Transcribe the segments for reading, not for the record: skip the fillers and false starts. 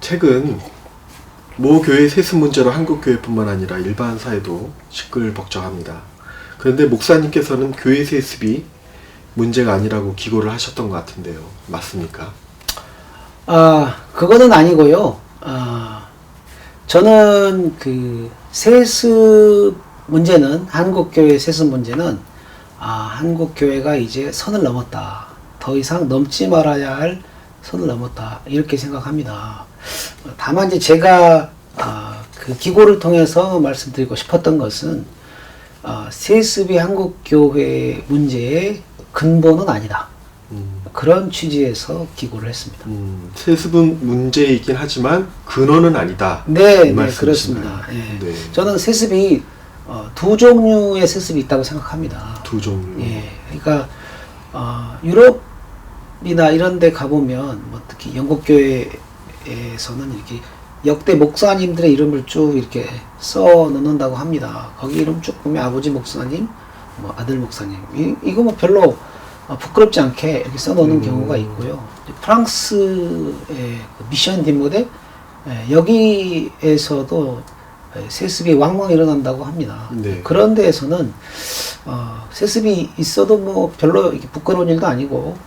최근 모 교회 세습 문제로 한국 교회뿐만 아니라 일반 사회도 시끌벅적합니다. 그런데 목사님께서는 교회 세습이 문제가 아니라고 기고를 하셨던 것 같은데요. 맞습니까? 그거는 아니고요. 저는 그 세습 문제는, 한국교회 세습 문제는, 한국교회가 이제 선을 넘었다. 더 이상 넘지 말아야 할 선을 넘었다. 이렇게 생각합니다. 다만 이제 제가 그 기고를 통해서 말씀드리고 싶었던 것은 세습이 한국교회 문제의 근본은 아니다. 그런 취지에서 기고를 했습니다. 세습은 문제이긴 하지만 근원은 아니다. 네, 그렇습니다. 예. 네. 저는 세습이 두 종류의 세습이 있다고 생각합니다. 두 종류. 예, 그러니까 유럽이나 이런 데 가보면 뭐 특히 영국 교회에서는 이렇게 역대 목사님들의 이름을 쭉 이렇게 써 넣는다고 합니다. 거기 이름 쭉 보면 아버지 목사님, 뭐 아들 목사님, 이거 뭐 별로 부끄럽지 않게 이렇게 써 놓는 경우가 있고요. 프랑스의 그 미션 디모데, 여기에서도 세습이 왕왕 일어난다고 합니다. 네. 그런 데에서는 세습이 있어도 뭐 별로 이렇게 부끄러운 일도 아니고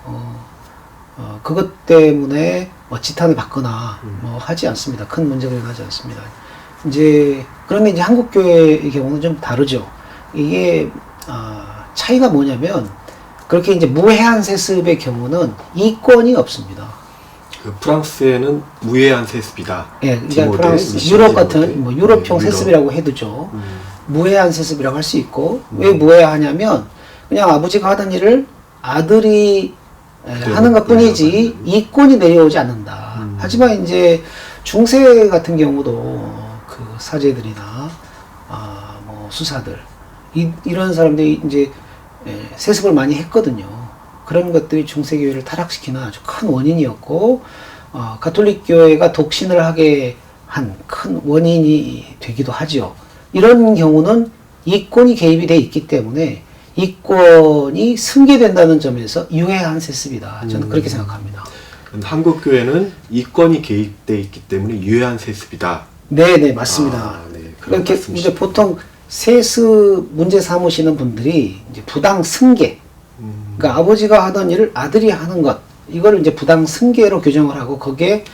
그것 때문에 뭐 지탄을 받거나 뭐 하지 않습니다. 큰 문제가 일어나지 않습니다. 그런데 이제 한국 교회의 경우는 좀 다르죠. 이게 차이가 뭐냐면, 그렇게 이제 무해한 세습의 경우는 이권이 없습니다. 그 프랑스에는 무해한 세습이다. 예, 그러니까 프랑스, 유럽 같은 뭐 유럽형 세습이라고 해두죠. 무해한 세습이라고 할 수 있고, 왜 무해하냐면 그냥 아버지가 하던 일을 아들이 하는 것뿐이지 이권이 내려오지 않는다. 하지만 이제 중세 같은 경우도 그 사제들이나 뭐 수사들 이런 사람들이 이제 세습을 많이 했거든요. 그런 것들이 중세교회를 타락시키는 아주 큰 원인이었고, 가톨릭 교회가 독신을 하게 한 큰 원인이 되기도 하죠. 이런 경우는 이권이 개입이 돼 있기 때문에 이권이 승계된다는 점에서 유해한 세습이다. 저는 그렇게 생각합니다. 한국 교회는 이권이 개입돼 있기 때문에 유해한 세습이다. 네, 맞습니다. 네, 그렇게 이제 보통 세습 문제 삼으시는 분들이 이제 부당 승계, 그러니까 아버지가 하던 일을 아들이 하는 것, 이걸 이제 부당 승계로 규정을 하고 거기에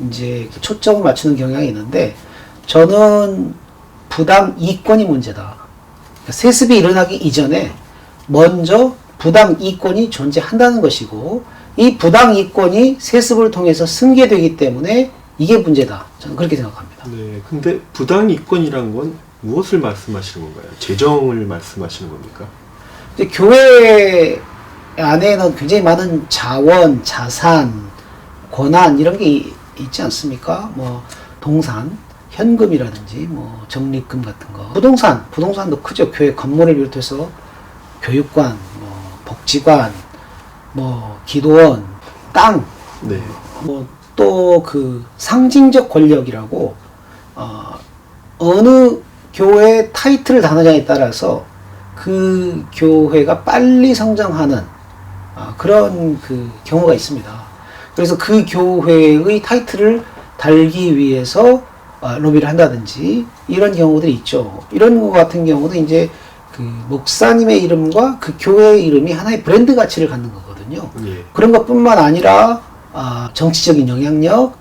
이제 초점을 맞추는 경향이 있는데, 저는 부당 이권이 문제다. 그러니까 세습이 일어나기 이전에 먼저 부당 이권이 존재한다는 것이고, 이 부당 이권이 세습을 통해서 승계되기 때문에 이게 문제다. 저는 그렇게 생각합니다. 네, 근데 부당 이권이란 건 무엇을 말씀하시는 건가요? 재정을 말씀하시는 겁니까? 이제 교회 안에는 굉장히 많은 자원, 자산, 권한 이런 게 있지 않습니까? 뭐 동산, 현금이라든지 뭐 적립금 같은 거. 부동산도 크죠. 교회 건물을 비롯해서 교육관, 뭐 복지관, 뭐 기도원, 땅, 네. 뭐 또 그 상징적 권력이라고 어느 교회 타이틀을 다느냐에 따라서 그 교회가 빨리 성장하는 그런 그 경우가 있습니다. 그래서 그 교회의 타이틀을 달기 위해서 로비를 한다든지 이런 경우들이 있죠. 이런 것 같은 경우는 이제 그 목사님의 이름과 그 교회의 이름이 하나의 브랜드 가치를 갖는 거거든요. 예. 그런 것뿐만 아니라 정치적인 영향력,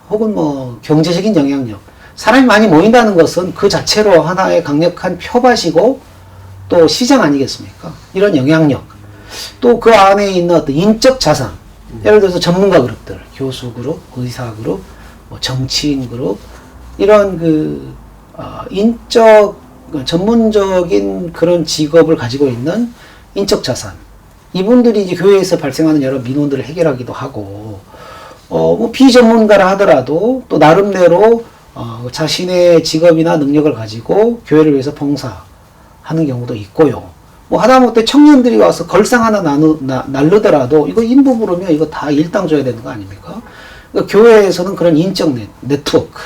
혹은 뭐 경제적인 영향력. 사람이 많이 모인다는 것은 그 자체로 하나의 강력한 표밭이고 또 시장 아니겠습니까? 이런 영향력. 또 그 안에 있는 어떤 인적 자산. 예를 들어서 전문가 그룹들, 교수 그룹, 의사 그룹, 뭐 정치인 그룹, 이런 그 인적 전문적인 그런 직업을 가지고 있는 인적 자산. 이분들이 이제 교회에서 발생하는 여러 민원들을 해결하기도 하고, 뭐 비전문가라 하더라도 또 나름대로 자신의 직업이나 능력을 가지고 교회를 위해서 봉사하는 경우도 있고요. 뭐 하다못해 청년들이 와서 걸상 하나 날르더라도 이거 인부 부르면 이거 다 일당 줘야 되는 거 아닙니까? 그러니까 교회에서는 그런 인적 네트워크,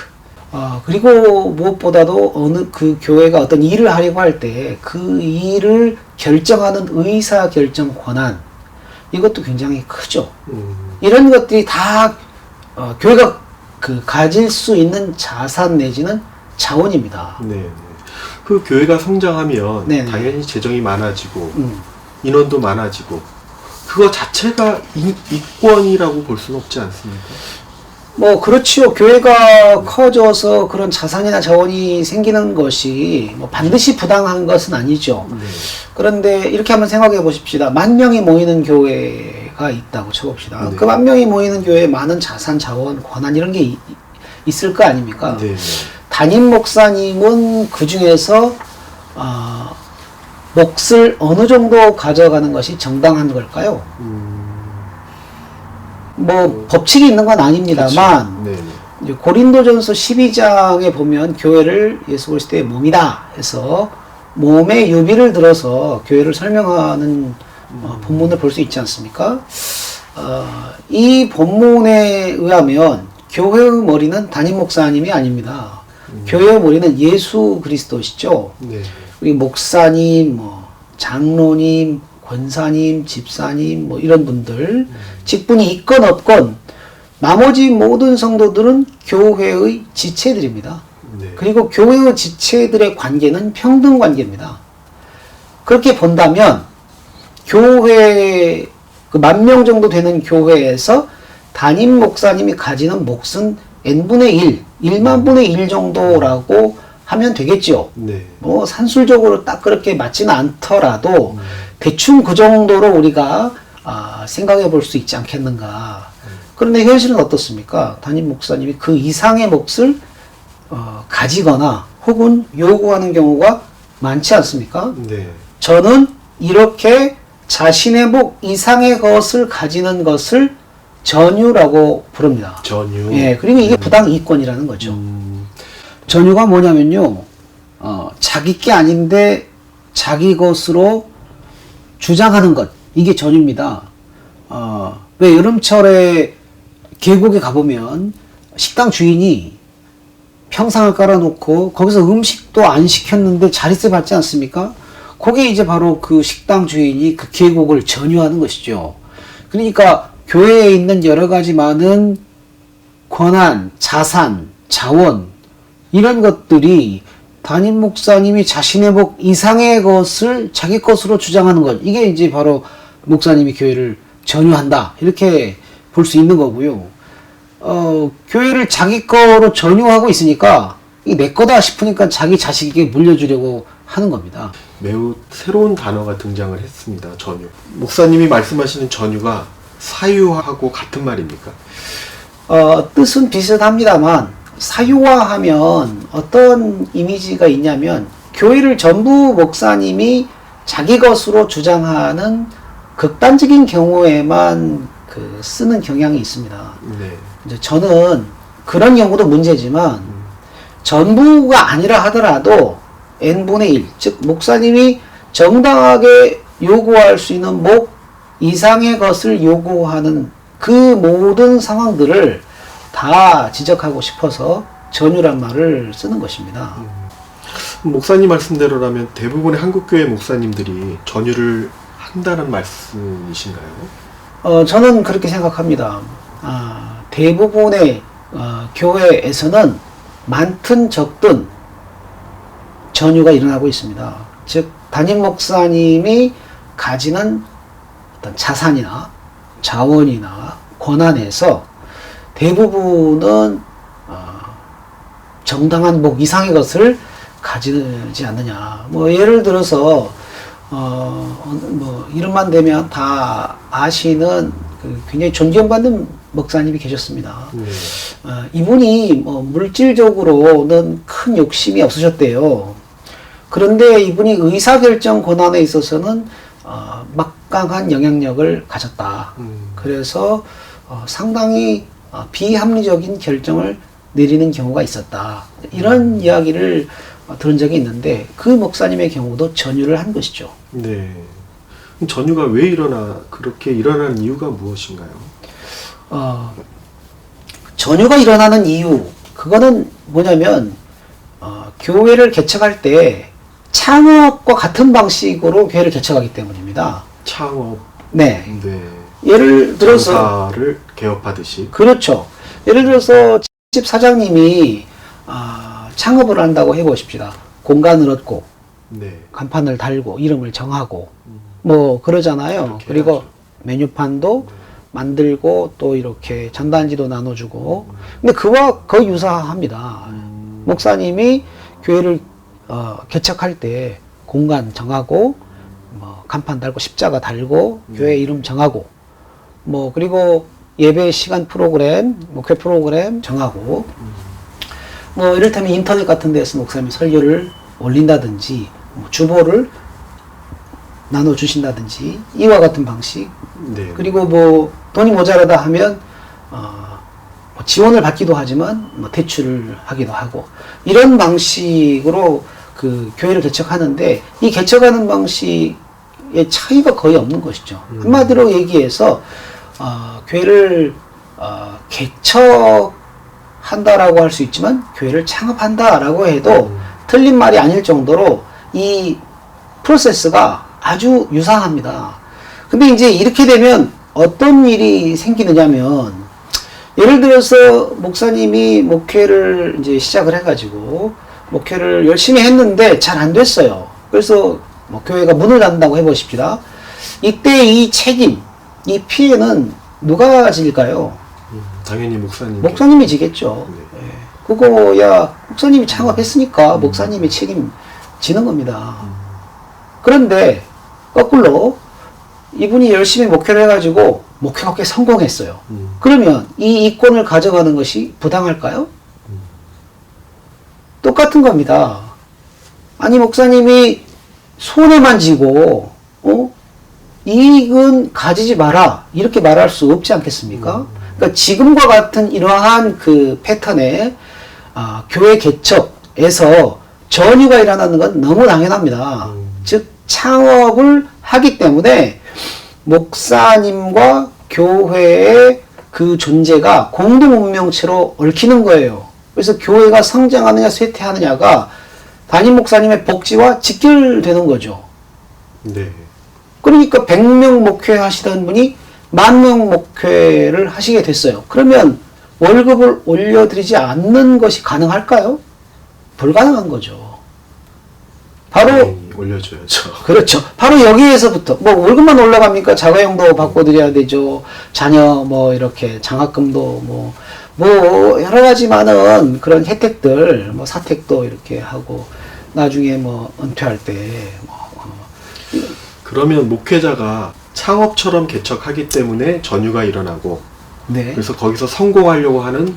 그리고 무엇보다도 어느 그 교회가 어떤 일을 하려고 할 때 그 일을 결정하는 의사 결정 권한, 이것도 굉장히 크죠. 이런 것들이 다 교회가 가질 수 있는 자산 내지는 자원입니다. 네. 그 교회가 성장하면 네네. 당연히 재정이 많아지고 음. 인원도 많아지고 그거 자체가 이권이라고 볼 수는 없지 않습니까? 뭐 그렇지요. 교회가 커져서 그런 자산이나 자원이 생기는 것이 뭐 반드시 부당한 것은 아니죠. 네. 그런데 이렇게 한번 생각해 보십시다. 10,000명이 모이는 교회가 있다고 쳐봅시다. 네. 그 10,000명이 모이는 교회에 많은 자산, 자원, 권한 이런 게 있을 거 아닙니까? 네. 담임 목사님은 그 중에서 몫을 어느 정도 가져가는 것이 정당한 걸까요? 뭐 법칙이 있는 건 아닙니다만 네. 이제 고린도전서 12장에 보면 교회를 예수 그리스도의 몸이다 해서 몸의 유비를 들어서 교회를 설명하는 본문을 볼 수 있지 않습니까? 이 본문에 의하면 교회의 머리는 담임 목사님이 아닙니다. 교회의 머리는 예수 그리스도시죠. 네. 우리 목사님, 뭐 장로님, 권사님, 집사님, 뭐 이런 분들 직분이 있건 없건 나머지 모든 성도들은 교회의 지체들입니다. 네. 그리고 교회의 지체들의 관계는 평등 관계입니다. 그렇게 본다면 교회 그 10,000명 정도 되는 교회에서 담임 목사님이 가지는 몫은 n분의 1, 1만 분의 1 정도라고 하면 되겠죠. 네. 뭐 산술적으로 딱 그렇게 맞지는 않더라도 대충 그 정도로 우리가 생각해 볼 수 있지 않겠는가. 그런데 현실은 어떻습니까? 담임 목사님이 그 이상의 몫을 가지거나 혹은 요구하는 경우가 많지 않습니까? 네. 저는 이렇게 자신의 목 이상의 것을 가지는 것을 전유라고 부릅니다. 전유. 예, 그리고 이게 부당 이권이라는 거죠. 전유가 뭐냐면요, 자기 게 아닌데 자기 것으로 주장하는 것, 이게 전유입니다. 왜 여름철에 계곡에 가보면 식당 주인이 평상을 깔아놓고 거기서 음식도 안 시켰는데 자릿세 받지 않습니까? 그게 이제 바로 그 식당 주인이 그 계곡을 전유하는 것이죠. 그러니까 교회에 있는 여러 가지 많은 권한, 자산, 자원 이런 것들이 담임 목사님이 자신의 목 이상의 것을 자기 것으로 주장하는 것, 이게 이제 바로 목사님이 교회를 전유한다 이렇게 볼 수 있는 거고요. 교회를 자기 거로 전유하고 있으니까 이게 내 거다 싶으니까 자기 자식에게 물려주려고 하는 겁니다. 매우 새로운 단어가 등장을 했습니다. 전유. 목사님이 말씀하시는 전유가 사유하고 같은 말입니까? 뜻은 비슷합니다만 사유화하면 어떤 이미지가 있냐면 교회를 전부 목사님이 자기 것으로 주장하는 극단적인 경우에만 쓰는 경향이 있습니다. 네. 이제 저는 그런 경우도 문제지만 전부가 아니라 하더라도 n분의 1, 즉 목사님이 정당하게 요구할 수 있는 목 이상의 것을 요구하는 그 모든 상황들을 다 지적하고 싶어서 전유란 말을 쓰는 것입니다. 목사님 말씀대로라면 대부분의 한국교회 목사님들이 전유를 한다는 말씀이신가요? 저는 그렇게 생각합니다. 대부분의 교회에서는 많든 적든 전유가 일어나고 있습니다. 즉 담임 목사님이 가지는 어떤 자산이나 자원이나 권한에서 대부분은 정당한 목 이상의 것을 가지지 않느냐. 뭐 예를 들어서 뭐 이름만 대면 다 아시는 굉장히 존경받는 목사님이 계셨습니다. 네. 이분이 뭐 물질적으로는 큰 욕심이 없으셨대요. 그런데 이분이 의사결정 권한에 있어서는 막강한 영향력을 가졌다. 그래서 상당히 비합리적인 결정을 내리는 경우가 있었다. 이런 이야기를 들은 적이 있는데 그 목사님의 경우도 전유를 한 것이죠. 네. 그럼 전유가 왜 그렇게 일어나는 이유가 무엇인가요? 전유가 일어나는 이유, 그거는 뭐냐면 교회를 개척할 때 창업과 같은 방식으로 교회를 개척하기 때문입니다. 창업. 네. 네. 예를 들어서 장사를 개업하듯이. 그렇죠. 예를 들어서 집 사장님이 창업을 한다고 해보십시다. 공간을 얻고 네. 간판을 달고 이름을 정하고 뭐 그러잖아요. 그렇게 그리고 해야죠. 메뉴판도 네. 만들고 또 이렇게 전단지도 나눠주고 근데 그와 거의 유사합니다. 목사님이 교회를 개척할 때 공간 정하고 뭐 간판 달고 십자가 달고 교회 이름 정하고 뭐 그리고 예배 시간 프로그램, 목회 프로그램 정하고 뭐 이를테면 인터넷 같은 데서 목사님이 설교를 올린다든지 뭐 주보를 나눠주신다든지 이와 같은 방식 네. 그리고 뭐 돈이 모자라다 하면 뭐 지원을 받기도 하지만 뭐 대출을 하기도 하고 이런 방식으로 그 교회를 개척하는데 이 개척하는 방식의 차이가 거의 없는 것이죠. 한마디로 얘기해서 교회를 개척한다라고 할 수 있지만 교회를 창업한다라고 해도 틀린 말이 아닐 정도로 이 프로세스가 아주 유사합니다. 근데 이제 이렇게 되면 어떤 일이 생기느냐면 예를 들어서 목사님이 목회를 이제 시작을 해가지고 목회를 열심히 했는데 잘 안 됐어요. 그래서 뭐 교회가 문을 닫는다고 해보십시다. 이때 이 책임, 이 피해는 누가 질까요? 당연히 목사님. 목사님이 지겠죠. 네. 예. 그거야 목사님이 창업했으니까 목사님이 책임 지는 겁니다. 그런데 거꾸로 이분이 열심히 목회를 해가지고 목회가 꽤 성공했어요. 그러면 이 이권을 가져가는 것이 부당할까요? 똑같은 겁니다. 아니 목사님이 손해만 지고 이익은 가지지 마라 이렇게 말할 수 없지 않겠습니까? 그러니까 지금과 같은 이러한 그 패턴의 교회 개척에서 전유가 일어나는 건 너무 당연합니다. 즉 창업을 하기 때문에 목사님과 교회의 그 존재가 공동 운명체로 얽히는 거예요. 그래서 교회가 성장하느냐 쇠퇴하느냐가 담임 목사님의 복지와 직결되는 거죠. 네. 그러니까 100명 목회 하시던 분이 10,000명 목회를 하시게 됐어요. 그러면 월급을 올려드리지 않는 것이 가능할까요? 불가능한 거죠. 바로 올려줘야죠. 그렇죠. 바로 여기에서부터 뭐 월급만 올라갑니까? 자가용도 바꿔드려야 되죠. 자녀 뭐 이렇게 장학금도 뭐 여러 가지 많은 그런 혜택들 뭐 사택도 이렇게 하고 나중에 뭐 은퇴할 때 그러면 목회자가 창업처럼 개척하기 때문에 전유가 일어나고 네. 그래서 거기서 성공하려고 하는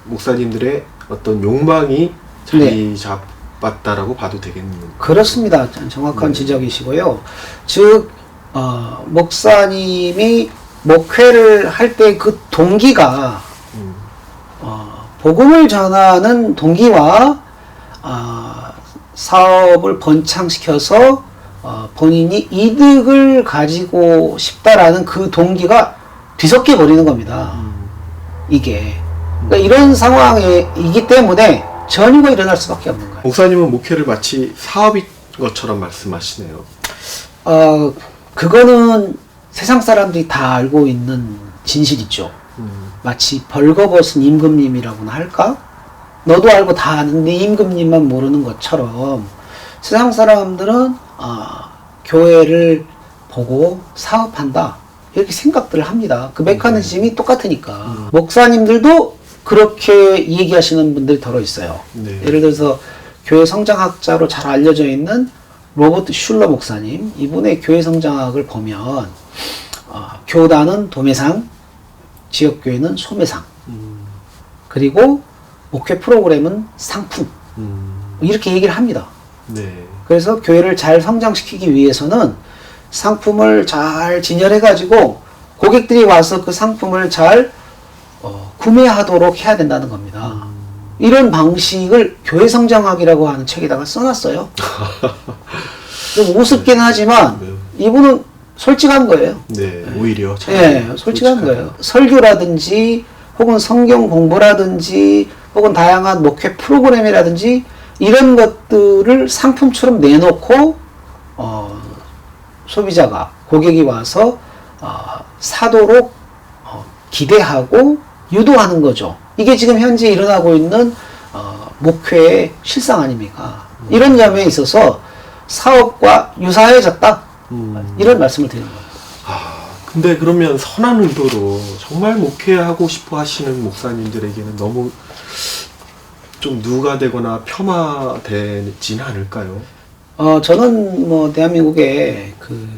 목사님들의 어떤 욕망이 자리 잡았다라고 봐도 되겠는 그렇습니다. 정확한 지적이시고요. 즉 목사님이 목회를 할 때 그 동기가 복음을 전하는 동기와 사업을 번창시켜서 본인이 이득을 가지고 싶다라는 그 동기가 뒤섞여 버리는 겁니다. 이게 그러니까 이런 상황이기 때문에 전유가 일어날 수밖에 없는 거예요. 목사님은 목회를 마치 사업인 것처럼 말씀하시네요. 그거는 세상 사람들이 다 알고 있는 진실이죠. 마치 벌거벗은 임금님이라고나 할까? 너도 알고 다 아는데 임금님만 모르는 것처럼 세상 사람들은 교회를 보고 사업한다 이렇게 생각들을 합니다. 그 메커니즘이 똑같으니까. 목사님들도 그렇게 얘기하시는 분들이 더러 있어요. 네. 예를 들어서 교회 성장학자로 잘 알려져 있는 로버트 슐러 목사님, 이분의 교회 성장학을 보면 교단은 도매상, 지역교회는 소매상, 그리고 목회 프로그램은 상품, 이렇게 얘기를 합니다. 네. 그래서 교회를 잘 성장시키기 위해서는 상품을 잘 진열해가지고 고객들이 와서 그 상품을 잘 구매하도록 해야 된다는 겁니다. 이런 방식을 교회 성장학이라고 하는 책에다가 써놨어요. 좀 우습긴 하지만 이분은 솔직한 거예요. 네, 오히려 솔직한 거예요. 설교라든지 혹은 성경 공부라든지 혹은 다양한 목회 프로그램이라든지 이런 것들을 상품처럼 내놓고 소비자가 고객이 와서 사도록 기대하고 유도하는 거죠. 이게 지금 현재 일어나고 있는 목회의 실상 아닙니까? 이런 점에 있어서 사업과 유사해졌다. 이런 말씀을 드리는 거예요. 근데 그러면 선한 의도로 정말 목회하고 싶어 하시는 목사님들에게는 너무 좀 누가 되거나 폄하되지는 않을까요? 저는 뭐 대한민국의 그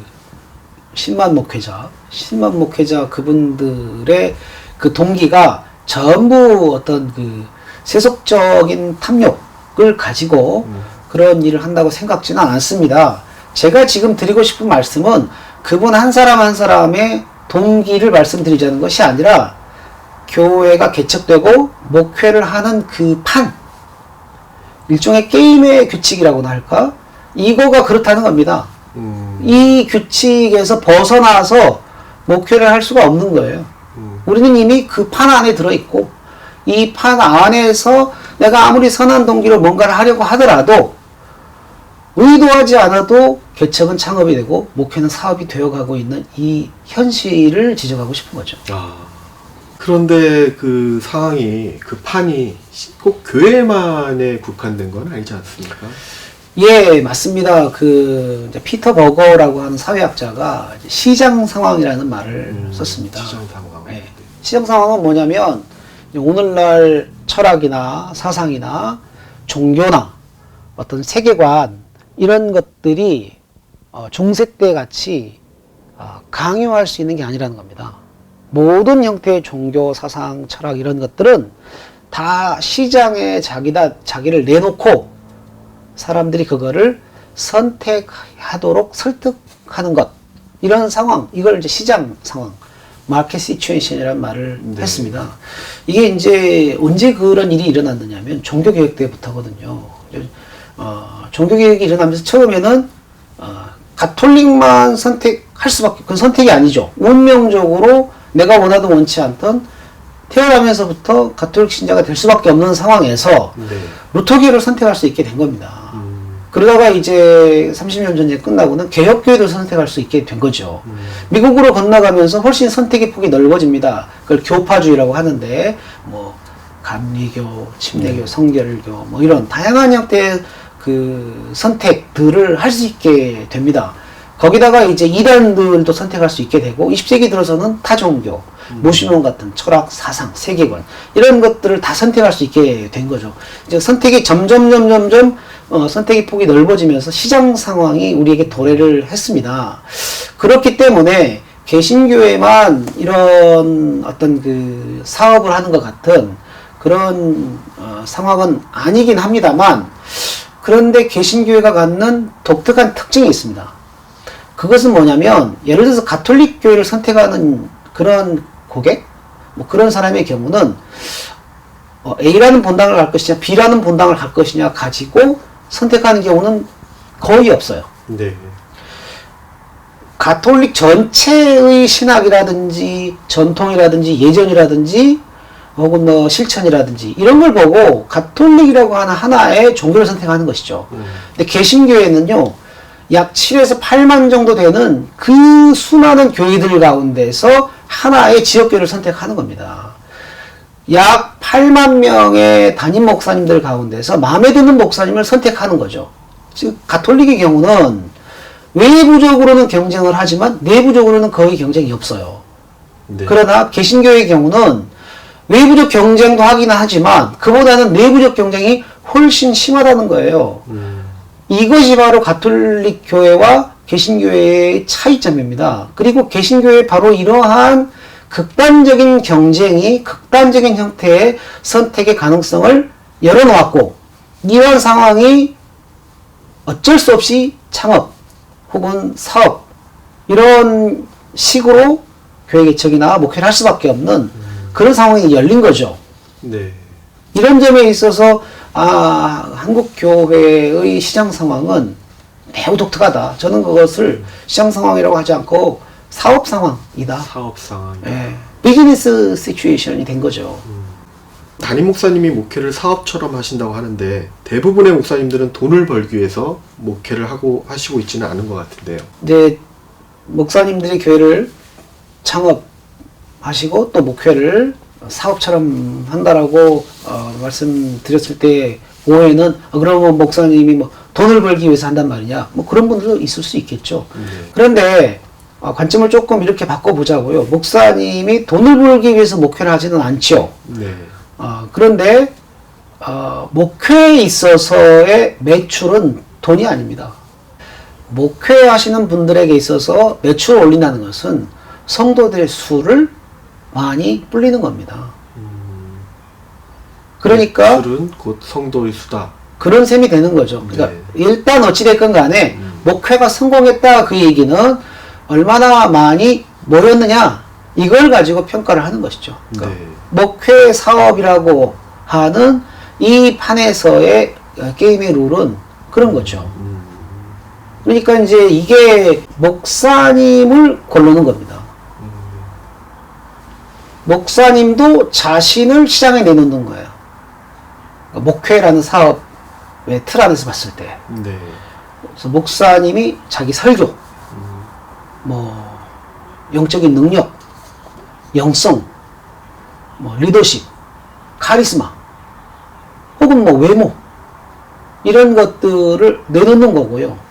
10만 목회자 그분들의 그 동기가 전부 어떤 그 세속적인 탐욕을 가지고 그런 일을 한다고 생각지는 않습니다. 제가 지금 드리고 싶은 말씀은 그분 한 사람 한 사람의 동기를 말씀드리자는 것이 아니라 교회가 개척되고 목회를 하는 그 판, 일종의 게임의 규칙이라고나 할까? 이거가 그렇다는 겁니다. 이 규칙에서 벗어나서 목회를 할 수가 없는 거예요. 우리는 이미 그 판 안에 들어있고 이 판 안에서 내가 아무리 선한 동기로 뭔가를 하려고 하더라도 의도하지 않아도 개척은 창업이 되고 목회는 사업이 되어가고 있는 이 현실을 지적하고 싶은 거죠. 그런데 그 상황이, 그 판이 꼭 교회만에 국한된 건 아니지 않습니까? 예, 맞습니다. 그 이제 피터 버거라고 하는 사회학자가 이제 시장 상황이라는 말을 썼습니다. 시장 상황. 예. 시장 상황은 뭐냐면 오늘날 철학이나 사상이나 종교나 어떤 세계관 이런 것들이 중세 때 같이 강요할 수 있는 게 아니라는 겁니다. 모든 형태의 종교, 사상, 철학 이런 것들은 다 시장에 자기를 내놓고 사람들이 그거를 선택하도록 설득하는 것, 이런 상황, 이걸 이제 시장 상황, 마켓 시츄에이션이라는 말을 했습니다. 이게 이제 언제 그런 일이 일어났느냐면 종교개혁 때부터거든요. 종교개혁이 일어나면서 처음에는 가톨릭만 선택할 수밖에, 그건 선택이 아니죠. 운명적으로 내가 원하든 원치 않던 태어나면서부터 가톨릭 신자가 될 수밖에 없는 상황에서 루터교를 선택할 수 있게 된 겁니다. 그러다가 이제 30년 전에 끝나고는 개혁교회를 선택할 수 있게 된 거죠. 미국으로 건너가면서 훨씬 선택의 폭이 넓어집니다. 그걸 교파주의라고 하는데 뭐 감리교, 침례교, 성결교 뭐 이런 다양한 형태의 그 선택들을 할 수 있게 됩니다. 거기다가 이제 이단들도 선택할 수 있게 되고 20세기 들어서는 타종교, 모시몬 같은 철학, 사상, 세계관 이런 것들을 다 선택할 수 있게 된 거죠. 이제 선택이 점점 선택의 폭이 넓어지면서 시장 상황이 우리에게 도래를 했습니다. 그렇기 때문에 개신교회만 이런 어떤 그 사업을 하는 것 같은 그런 상황은 아니긴 합니다만, 그런데 개신교회가 갖는 독특한 특징이 있습니다. 그것은 뭐냐면 예를 들어서 가톨릭 교회를 선택하는 그런 고객, 뭐 그런 사람의 경우는 A라는 본당을 갈 것이냐 B라는 본당을 갈 것이냐 가지고 선택하는 경우는 거의 없어요. 네. 가톨릭 전체의 신학이라든지 전통이라든지 예전이라든지 혹은 뭐 실천이라든지 이런 걸 보고 가톨릭이라고 하는 하나의 종교를 선택하는 것이죠. 근데 개신교회는요, 약 7에서 8만 정도 되는 그 수많은 교회들 가운데서 하나의 지역교회를 선택하는 겁니다. 약 8만 명의 담임 목사님들 가운데서 마음에 드는 목사님을 선택하는 거죠. 즉 가톨릭의 경우는 외부적으로는 경쟁을 하지만 내부적으로는 거의 경쟁이 없어요. 네. 그러나 개신교의 경우는 외부적 경쟁도 하긴 하지만 그보다는 내부적 경쟁이 훨씬 심하다는 거예요. 이것이 바로 가톨릭 교회와 개신교회의 차이점입니다. 그리고 개신교회 바로 이러한 극단적인 경쟁이 극단적인 형태의 선택의 가능성을 열어놓았고, 이런 상황이 어쩔 수 없이 창업 혹은 사업 이런 식으로 교회 개척이나 목회를 할 수밖에 없는 그런 상황이 열린 거죠. 네. 이런 점에 있어서 한국 교회의 시장 상황은 매우 독특하다. 저는 그것을 시장 상황이라고 하지 않고 사업 상황이다. 사업 상황. 예. 비즈니스 시츄에이션이 된 거죠. 담임 목사님이 목회를 사업처럼 하신다고 하는데 대부분의 목사님들은 돈을 벌기 위해서 목회를 하시고 있지는 않은 것 같은데요. 이제 목사님들이 교회를 창업하시고 또 목회를 사업처럼 한다라고 말씀드렸을 때 오해는 그러면 목사님이 뭐 돈을 벌기 위해서 한단 말이냐, 뭐 그런 분들도 있을 수 있겠죠. 그런데 관점을 조금 이렇게 바꿔보자고요. 목사님이 돈을 벌기 위해서 목회를 하지는 않죠. 네. 그런데 목회에 있어서의 매출은 돈이 아닙니다. 목회하시는 분들에게 있어서 매출을 올린다는 것은 성도들의 수를 많이 불리는 겁니다. 그러니까 매출은 곧 성도의 수다. 그런 셈이 되는 거죠. 그러니까 네. 일단 어찌됐건 간에 목회가 성공했다 그 얘기는 얼마나 많이 모였느냐 이걸 가지고 평가를 하는 것이죠. 그러니까 네. 목회 사업이라고 하는 이 판에서의 게임의 룰은 그런 거죠. 그러니까 이제 이게 목사님을 고르는 겁니다. 목사님도 자신을 시장에 내놓는 거예요. 그러니까 목회라는 사업의 틀 안에서 봤을 때. 네. 그래서 목사님이 자기 설교, 뭐 영적인 능력, 영성, 뭐 리더십, 카리스마, 혹은 뭐 외모 이런 것들을 내놓는 거고요.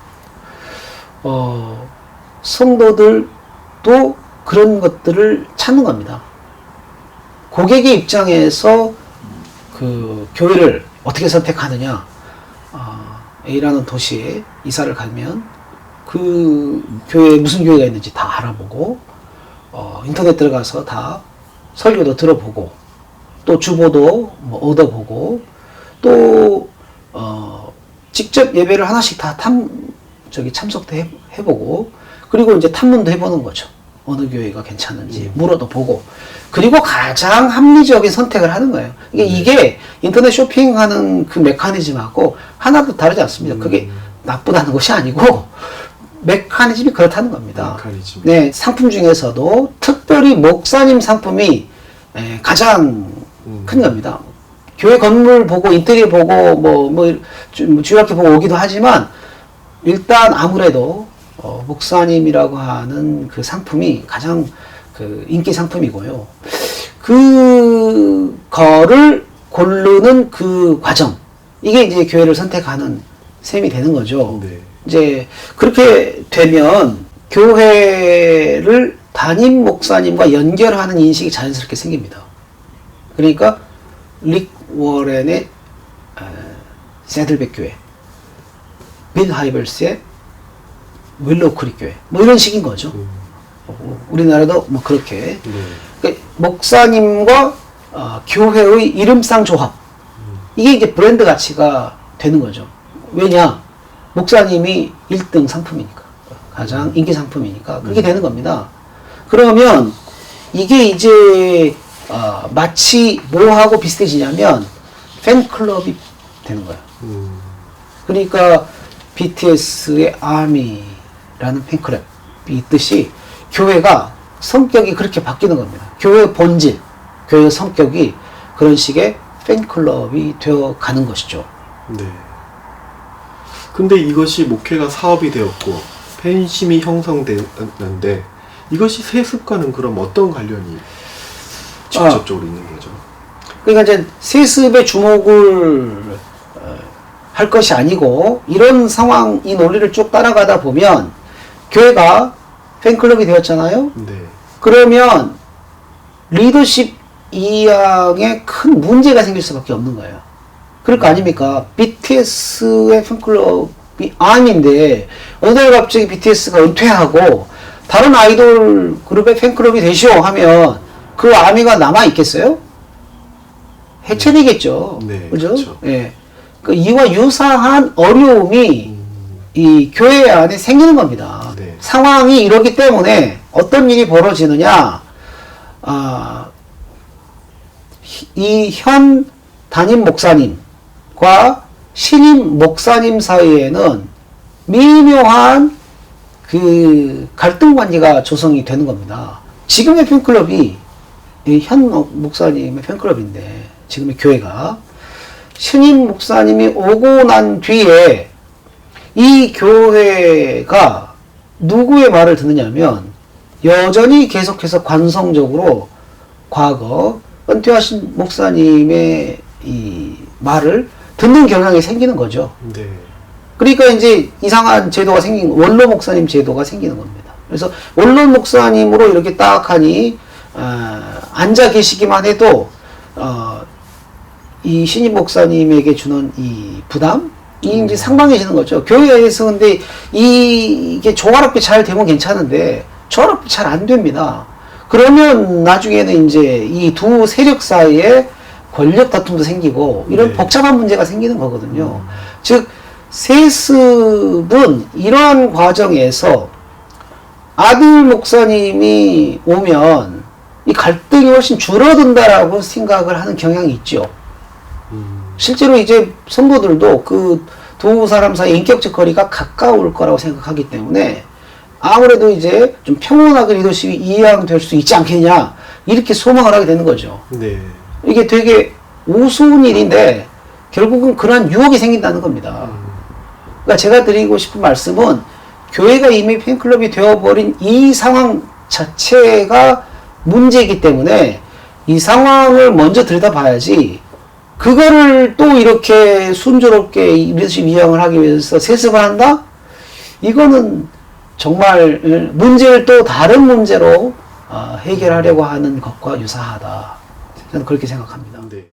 성도들도 그런 것들을 찾는 겁니다. 고객의 입장에서 그 교회를 어떻게 선택하느냐, A라는 도시에 이사를 가면 그 교회에 무슨 교회가 있는지 다 알아보고 인터넷 들어가서 다 설교도 들어보고 또 주보도 뭐 얻어보고 또 직접 예배를 하나씩 다 참석도 해보고 그리고 이제 탐문도 해보는 거죠. 어느 교회가 괜찮은지 물어도 보고 그리고 가장 합리적인 선택을 하는 거예요. 이게 인터넷 쇼핑하는 그 메커니즘하고 하나도 다르지 않습니다. 그게 나쁘다는 것이 아니고 메커니즘이 그렇다는 겁니다. 메커니즘. 네, 상품 중에서도 특별히 목사님 상품이 가장 큰 겁니다. 교회 건물 보고 인테리어 보고 주일학교 보고 오기도 하지만 일단 아무래도 목사님이라고 하는 그 상품이 가장 그 인기 상품이고요. 그거를 고르는 그 과정, 이게 이제 교회를 선택하는 셈이 되는 거죠. 네. 이제 그렇게 되면 교회를 담임 목사님과 연결하는 인식이 자연스럽게 생깁니다. 그러니까 릭 워렌의 새들백 교회, 빌 하이벌스의 윌로우 크릭 교회, 뭐 이런 식인 거죠. 우리나라도 뭐 그렇게. 그러니까 목사님과 교회의 이름상 조합, 이게 이제 브랜드 가치가 되는 거죠. 왜냐? 목사님이 1등 상품이니까, 가장 인기 상품이니까 그렇게 되는 겁니다. 그러면 이게 이제 마치 뭐하고 비슷해지냐면 팬클럽이 되는 거예요. 그러니까 BTS의 아미라는 팬클럽이 있듯이 교회가 성격이 그렇게 바뀌는 겁니다. 교회의 본질, 교회의 성격이 그런 식의 팬클럽이 되어 가는 것이죠. 네. 근데 이것이 목회가 사업이 되었고 팬심이 형성되는데 이것이 세습과는 그럼 어떤 관련이 직접적으로 있는 거죠? 그러니까 이제 세습에 주목을 할 것이 아니고 이런 상황, 이 논리를 쭉 따라가다 보면 교회가 팬클럽이 되었잖아요. 네. 그러면 리더십 이양에 큰 문제가 생길 수밖에 없는 거예요. 그럴 거 아닙니까? BTS의 팬클럽이 아미인데 어느 날 갑자기 BTS가 은퇴하고 다른 아이돌 그룹의 팬클럽이 되시오 하면 그 아미가 남아 있겠어요? 해체되겠죠. 네, 그죠? 그렇죠. 예. 그 이와 유사한 어려움이 이 교회 안에 생기는 겁니다. 네. 상황이 이러기 때문에 어떤 일이 벌어지느냐, 이 현 담임 목사님과 신임 목사님 사이에는 미묘한 그 갈등 관계가 조성이 되는 겁니다. 지금의 팬클럽이 이 현 목사님의 팬클럽인데, 지금의 교회가 신임 목사님이 오고 난 뒤에 이 교회가 누구의 말을 듣느냐면 여전히 계속해서 관성적으로 과거 은퇴하신 목사님의 이 말을 듣는 경향이 생기는 거죠. 네. 그러니까 이제 이상한 제도가 원로 목사님 제도가 생기는 겁니다. 그래서 원로 목사님으로 이렇게 딱 하니 앉아 계시기만 해도 이 신임 목사님에게 주는 이 부담이 이제 상당해지는 거죠. 교회에서 근데 이게 조화롭게 잘 되면 괜찮은데 조화롭게 잘 안 됩니다. 그러면 나중에는 이제 이 두 세력 사이에 권력 다툼도 생기고 이런 네. 복잡한 문제가 생기는 거거든요. 즉 세습은 이러한 과정에서 아들 목사님이 오면 이 갈등이 훨씬 줄어든다라고 생각을 하는 경향이 있죠. 실제로 이제 성도들도 그 두 사람 사이 인격적 거리가 가까울 거라고 생각하기 때문에 아무래도 이제 좀 평온하게 리더십이 이양될 수 있지 않겠냐 이렇게 소망을 하게 되는 거죠. 네. 이게 되게 우스운 일인데 결국은 그러한 유혹이 생긴다는 겁니다. 그러니까 제가 드리고 싶은 말씀은 교회가 이미 팬클럽이 되어버린 이 상황 자체가 문제이기 때문에 이 상황을 먼저 들여다봐야지 그거를 또 이렇게 순조롭게 리더십 이양을 하기 위해서 세습을 한다? 이거는 정말 문제를 또 다른 문제로 해결하려고 하는 것과 유사하다. 저는 그렇게 생각합니다. 네.